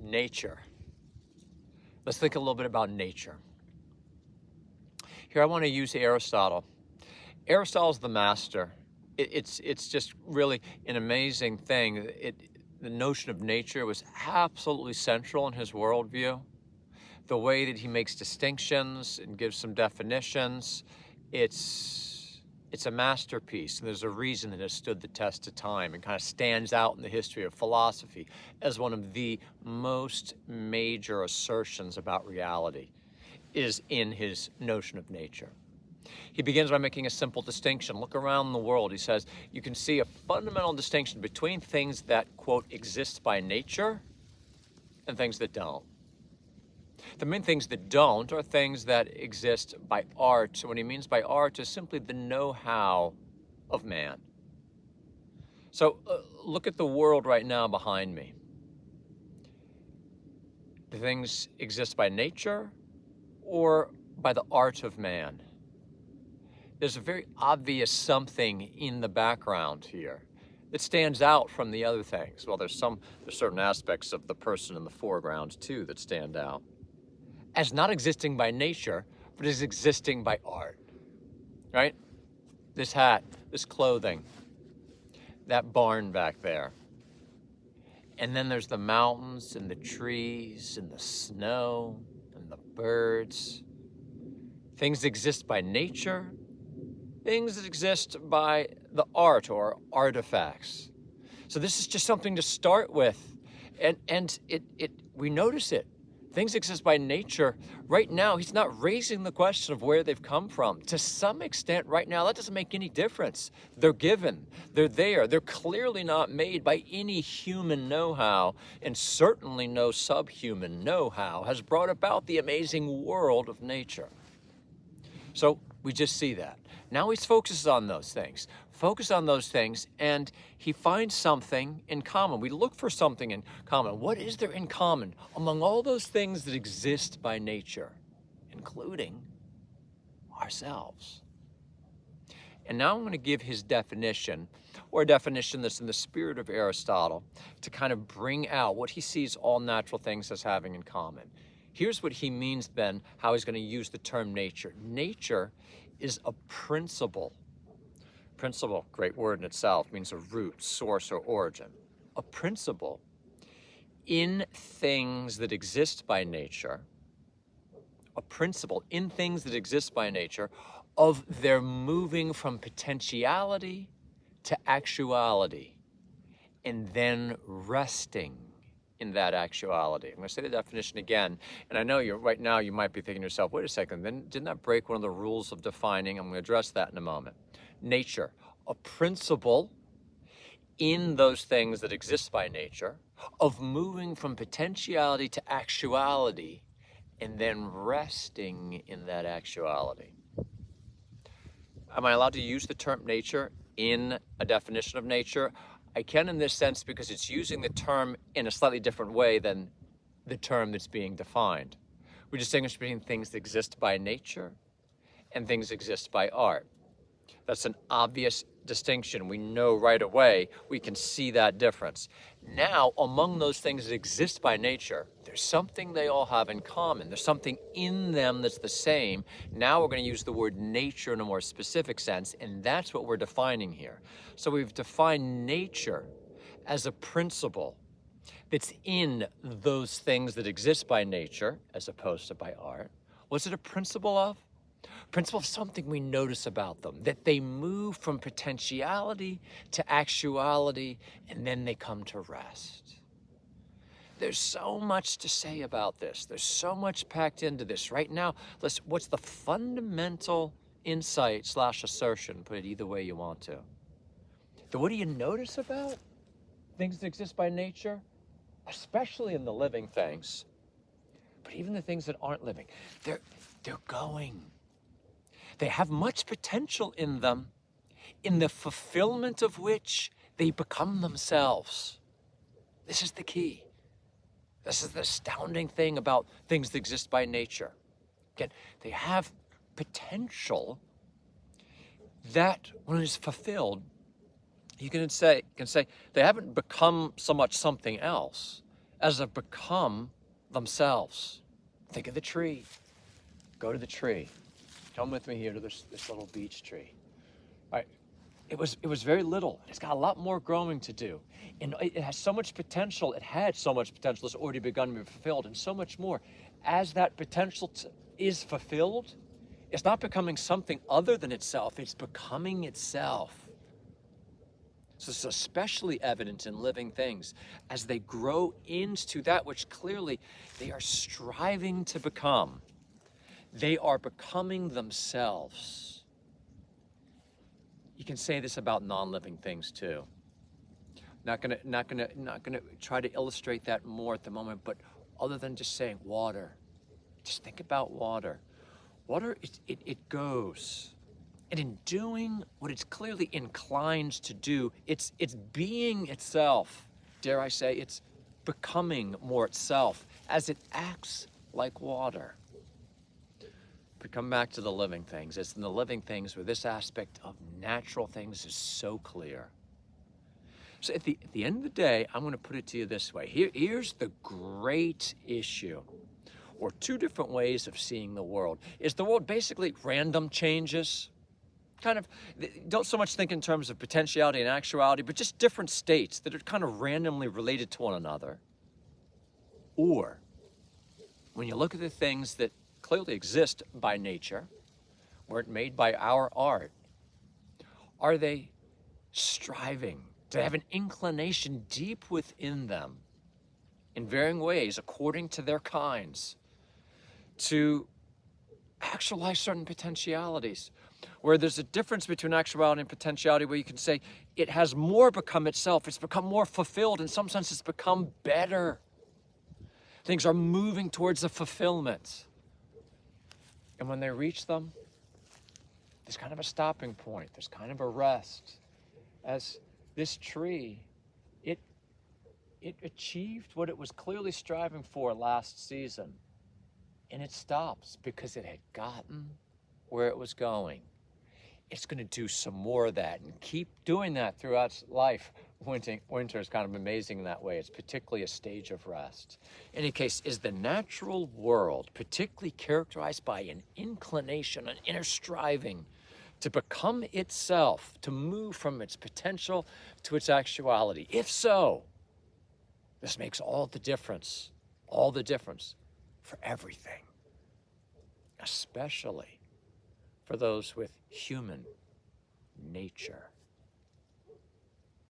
Nature. Let's think a little bit about nature. Here I want to use Aristotle. Aristotle's the master. It's just really an amazing thing. The notion of nature was absolutely central in his worldview. The way that he makes distinctions and gives some definitions, it's a masterpiece, and there's a reason that it stood the test of time and kind of stands out in the history of philosophy as one of the most major assertions about reality is in his notion of nature. He begins by making a simple distinction. Look around the world. He says, you can see a fundamental distinction between things that, quote, exist by nature and things that don't. The main things that don't are things that exist by art. So what he means by art is simply the know-how of man. So look at the world right now behind me. Do things exist by nature or by the art of man? There's a very obvious something in the background here that stands out from the other things. Well, there's certain aspects of the person in the foreground too that stand out as not existing by nature, but as existing by art, right? This hat, this clothing, that barn back there. And then there's the mountains and the trees and the snow and the birds. Things exist by nature, things that exist by the art or artifacts. So this is just something to start with. And we notice it. Things exist by nature. Right now, he's not raising the question of where they've come from. To some extent, right now, that doesn't make any difference. They're given. They're there. They're clearly not made by any human know-how, and certainly no subhuman know-how has brought about the amazing world of nature. So we just see that. Now he focuses on those things. Focus on those things, and he finds something in common. We look for something in common. What is there in common among all those things that exist by nature, including ourselves? And now I'm going to give his definition, or a definition that's in the spirit of Aristotle, to kind of bring out what he sees all natural things as having in common. Here's what he means then, how he's going to use the term nature. Nature is a principle. Principle, great word in itself, means a root, source, or origin. A principle in things that exist by nature, a principle in things that exist by nature of their moving from potentiality to actuality and then resting in that actuality. I'm going to say the definition again, and I know right now you might be thinking to yourself, wait a second, then didn't that break one of the rules of defining? I'm going to address that in a moment. Nature, a principle in those things that exist by nature of moving from potentiality to actuality and then resting in that actuality. Am I allowed to use the term nature in a definition of nature? I can in this sense because it's using the term in a slightly different way than the term that's being defined. We distinguish between things that exist by nature and things that exist by art. That's an obvious distinction. We know right away, we can see that difference. Now, among those things that exist by nature, there's something they all have in common. There's something in them that's the same. Now we're going to use the word nature in a more specific sense, and that's what we're defining here. So we've defined nature as a principle that's in those things that exist by nature as opposed to by art. What's it a principle of? Principle of something we notice about them, that they move from potentiality to actuality, and then they come to rest. There's so much to say about this. There's so much packed into this. Right now, what's the fundamental insight / assertion? Put it either way you want to. What do you notice about things that exist by nature? Especially in the living things, but even the things that aren't living. They're going. They have much potential in them, in the fulfillment of which they become themselves. This is the key. This is the astounding thing about things that exist by nature. Again, they have potential that when it's fulfilled, you can say they haven't become so much something else as they become themselves. Think of the tree. Go to the tree. Come with me here to this little beech tree. All right. It was very little. It's got a lot more growing to do. And it has so much potential. It had so much potential. It's already begun to be fulfilled, and so much more. As that potential is fulfilled, it's not becoming something other than itself. It's becoming itself. So it's especially evident in living things as they grow into that which clearly they are striving to become. They are becoming themselves. You can say this about non-living things too. Not gonna try to illustrate that more at the moment, but other than just saying water, just think about water. Water, it goes. And in doing what it's clearly inclined to do, it's being itself. Dare I say, it's becoming more itself as it acts like water. But come back to the living things. It's in the living things where this aspect of natural things is so clear. So at the end of the day, I'm going to put it to you this way. Here's the great issue, or two different ways of seeing the world. Is the world basically random changes? Kind of, don't so much think in terms of potentiality and actuality, but just different states that are kind of randomly related to one another. Or, when you look at the things that clearly exist by nature, weren't made by our art, are they striving to have an inclination deep within them, in varying ways, according to their kinds, to actualize certain potentialities? Where there's a difference between actuality and potentiality, where you can say it has more become itself, it's become more fulfilled, in some sense it's become better. Things are moving towards a fulfillment. And when they reach them, there's kind of a stopping point, there's kind of a rest. As this tree, it achieved what it was clearly striving for last season. And it stops because it had gotten where it was going. It's going to do some more of that and keep doing that throughout its life. Winter is kind of amazing in that way. It's particularly a stage of rest. In any case, is the natural world particularly characterized by an inclination, an inner striving to become itself, to move from its potential to its actuality? If so, this makes all the difference for everything, especially for those with human nature.